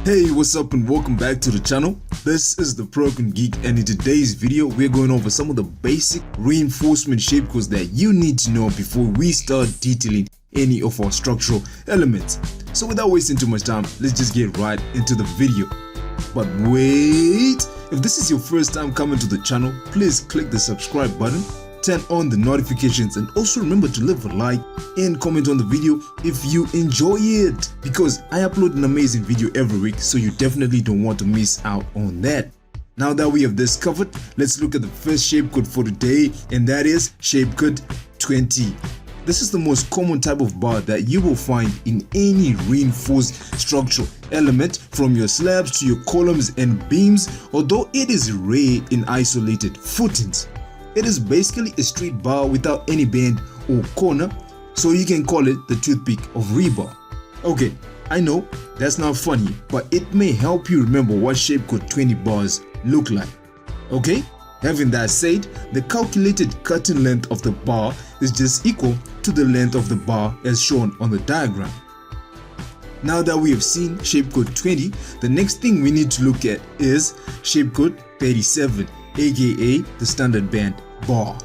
Hey, what's up and welcome back to the channel. This is the Prokon Geek, and in today's video we're going over some of the basic reinforcement shape codes that you need to know before we start detailing any of our structural elements. So without wasting too much time, let's just get right into the video. But wait, if this is your first time coming to the channel, please click the subscribe button, turn on the notifications, and also remember to leave a like and comment on the video if you enjoy it, because I upload an amazing video every week, so you definitely don't want to miss out on that. Now that we have this covered, let's look at the first shape code for today, and that is shape code 20. This is the most common type of bar that you will find in any reinforced structural element, from your slabs to your columns and beams, although it is rare in isolated footings. It is basically a straight bar without any bend or corner, so you can call it the toothpick of rebar. Okay, I know that's not funny, but it may help you remember what shape code 20 bars look like. Okay, having that said, the calculated cutting length of the bar is just equal to the length of the bar as shown on the diagram. Now that we have seen shape code 20, the next thing we need to look at is shape code 37, aka the standard band bar.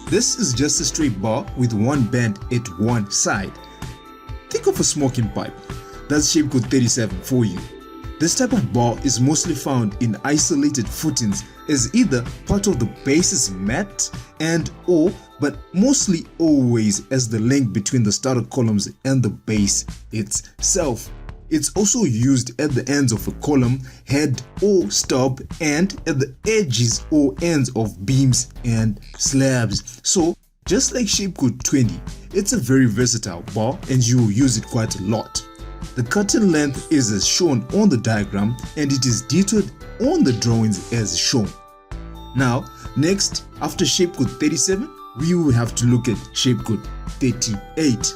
This is just a straight bar with one band at one side. Think of a smoking pipe. That's shape code 37 for you. This type of bar is mostly found in isolated footings as either part of the base's mat and or, but mostly always as the link between the starter columns and the base itself. It's also used at the ends of a column, head or stub, and at the edges or ends of beams and slabs. So just like shape code 20, it's a very versatile bar and you will use it quite a lot. The cutting length is as shown on the diagram, and it is detailed on the drawings as shown. Now, next, after shape code 37, we will have to look at shape code 38.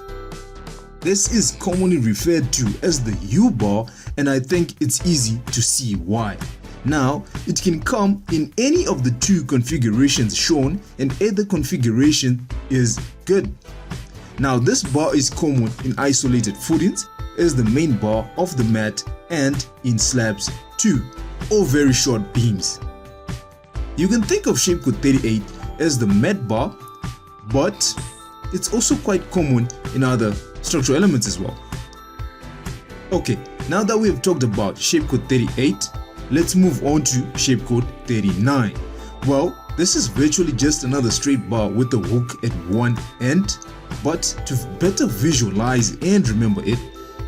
This is commonly referred to as the U-bar, and I think it's easy to see why. Now, it can come in any of the two configurations shown, and either configuration is good. Now, this bar is common in isolated footings as the main bar of the mat and in slabs too, or very short beams. You can think of shape code 38 as the mat bar, but it's also quite common in other structural elements as well. Okay, now that we have talked about shape code 38, let's move on to shape code 39. Well, this is virtually just another straight bar with a hook at one end, but to better visualize and remember it,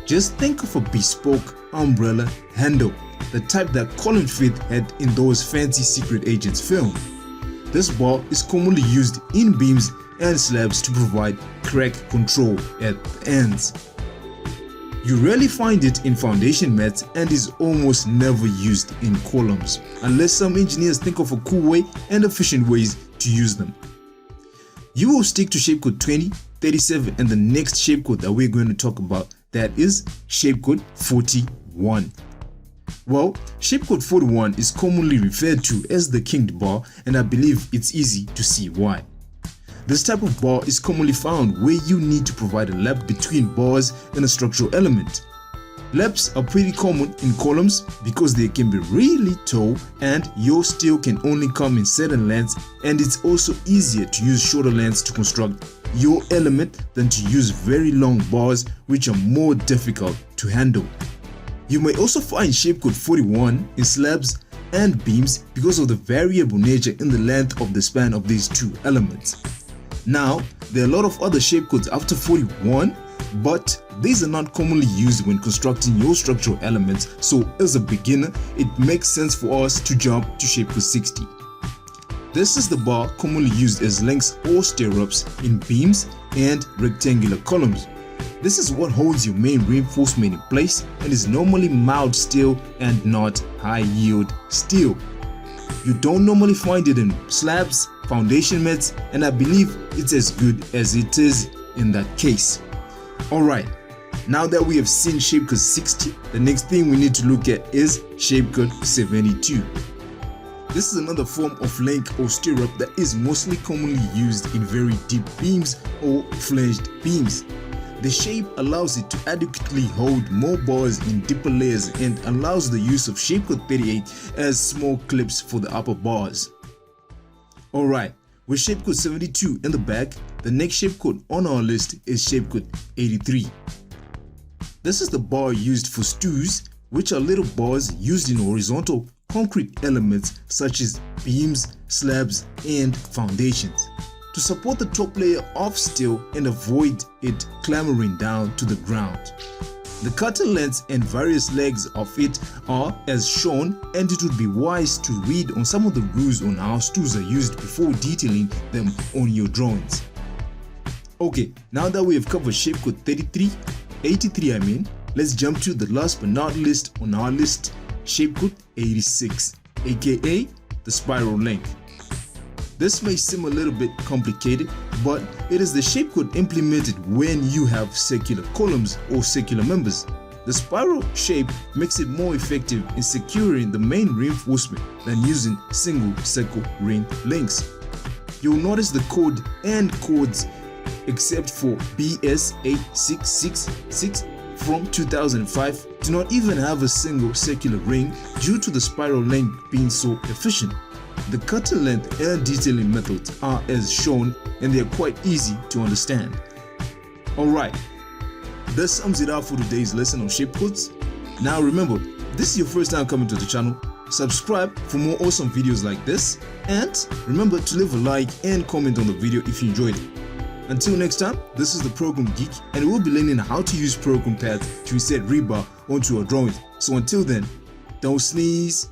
just think of a bespoke umbrella handle, the type that Colin Firth had in those fancy secret agents film. This bar is commonly used in beams and slabs to provide crack control at the ends. You rarely find it in foundation mats and is almost never used in columns, unless some engineers think of a cool way and efficient ways to use them. You will stick to shape code 20, 37, and the next shape code that we're going to talk about, that is shape code 41. Well, shape code 41 is commonly referred to as the kinked bar, and I believe it's easy to see why. This type of bar is commonly found where you need to provide a lap between bars and a structural element. Laps are pretty common in columns because they can be really tall and your steel can only come in certain lengths, and it's also easier to use shorter lengths to construct your element than to use very long bars, which are more difficult to handle. You may also find shape code 41 in slabs and beams because of the variable nature in the length of the span of these two elements. Now, there are a lot of other shape codes after 41, but these are not commonly used when constructing your structural elements, so as a beginner, it makes sense for us to jump to shape code 60. This is the bar commonly used as links or stirrups in beams and rectangular columns. This is what holds your main reinforcement in place and is normally mild steel and not high yield steel. You don't normally find it in slabs, foundation mats, and I believe it's as good as it is in that case. Alright, now that we have seen shape code 60, the next thing we need to look at is shape code 72. This is another form of link or stirrup that is mostly commonly used in very deep beams or flanged beams. The shape allows it to adequately hold more bars in deeper layers and allows the use of shapecode 38 as small clips for the upper bars. Alright, with shapecode 72 in the back, the next shapecode on our list is shapecode 83. This is the bar used for stews, which are little bars used in horizontal concrete elements such as beams, slabs, and foundations, to support the top layer of steel and avoid it clambering down to the ground. The cutter lengths and various legs of it are as shown, and it would be wise to read on some of the rules on how stews are used before detailing them on your drawings. Okay, now that we have covered shapecode 83, let's jump to the last but not least on our list, shapecode 86, aka the spiral length. This may seem a little bit complicated, but it is the shapecode implemented when you have circular columns or circular members. The spiral shape makes it more effective in securing the main reinforcement than using single circle ring links. You'll notice the code and codes, except for BS8666 from 2005, do not even have a single circular ring due to the spiral length being so efficient. The cutter length and detailing methods are as shown, and they are quite easy to understand. Alright, that sums it up for today's lesson on shapecodes. Now remember, this is your first time coming to the channel. Subscribe for more awesome videos like this, and remember to leave a like and comment on the video if you enjoyed it. Until next time, this is the Prokon Geek, and we'll be learning how to use Prokon pads to insert rebar onto our drawings. So until then, don't sneeze.